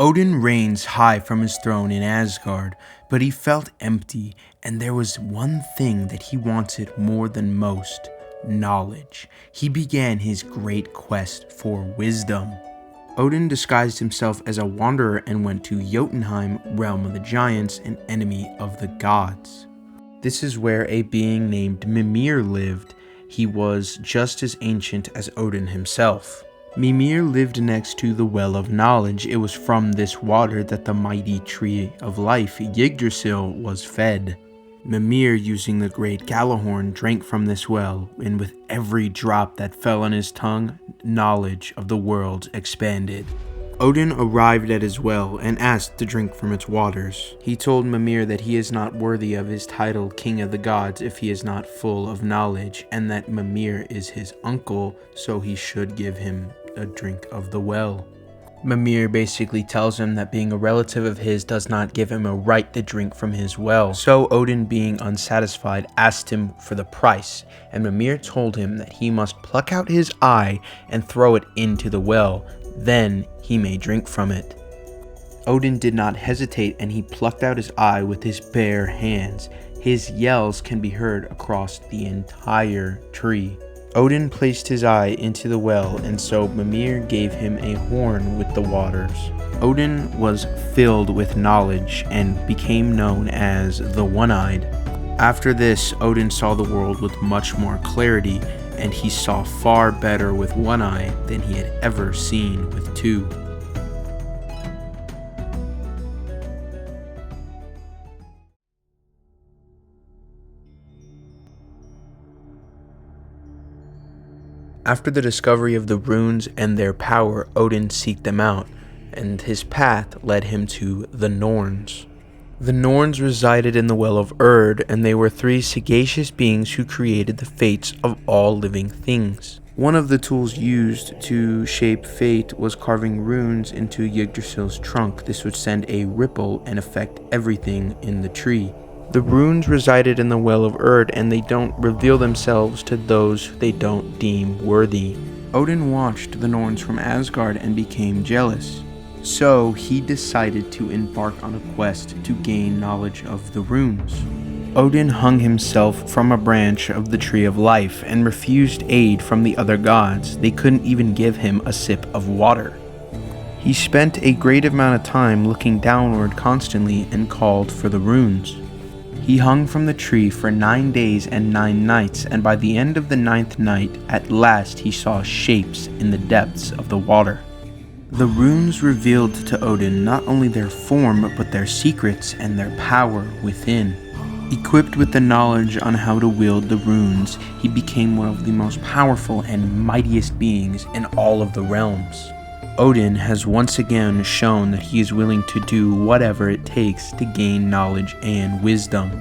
Odin reigns high from his throne in Asgard, but he felt empty, and there was one thing that he wanted more than most: knowledge. He began his great quest for wisdom. Odin disguised himself as a wanderer and went to Jotunheim, realm of the giants, an enemy of the gods. This is where a being named Mimir lived. He was just as ancient as Odin himself. Mimir lived next to the Well of Knowledge. It was from this water that the mighty Tree of Life, Yggdrasil, was fed. Mimir, using the great Gjallarhorn, drank from this well, and with every drop that fell on his tongue, knowledge of the world expanded. Odin arrived at his well and asked to drink from its waters. He told Mimir that he is not worthy of his title King of the Gods if he is not full of knowledge, and that Mimir is his uncle, so he should give him a drink of the well. Mimir basically tells him that being a relative of his does not give him a right to drink from his well. So Odin, being unsatisfied, asked him for the price, and Mimir told him that he must pluck out his eye and throw it into the well. Then he may drink from it. Odin did not hesitate, and he plucked out his eye with his bare hands. His yells can be heard across the entire tree. Odin placed his eye into the well, and so Mimir gave him a horn with the waters. Odin was filled with knowledge and became known as the One-Eyed. After this, Odin saw the world with much more clarity, and he saw far better with one eye than he had ever seen with two. After the discovery of the runes and their power, Odin sought them out, and his path led him to the Norns. The Norns resided in the Well of Erd, and they were three sagacious beings who created the fates of all living things. One of the tools used to shape fate was carving runes into Yggdrasil's trunk. This would send a ripple and affect everything in the tree. The runes resided in the Well of Erd, and they don't reveal themselves to those they don't deem worthy. Odin watched the Norns from Asgard and became jealous. So he decided to embark on a quest to gain knowledge of the runes. Odin hung himself from a branch of the Tree of Life and refused aid from the other gods. They couldn't even give him a sip of water. He spent a great amount of time looking downward constantly and called for the runes. He hung from the tree for 9 days and 9 nights, and by the end of the 9th night, at last he saw shapes in the depths of the water. The runes revealed to Odin not only their form, but their secrets and their power within. Equipped with the knowledge on how to wield the runes, he became one of the most powerful and mightiest beings in all of the realms. Odin has once again shown that he is willing to do whatever it takes to gain knowledge and wisdom.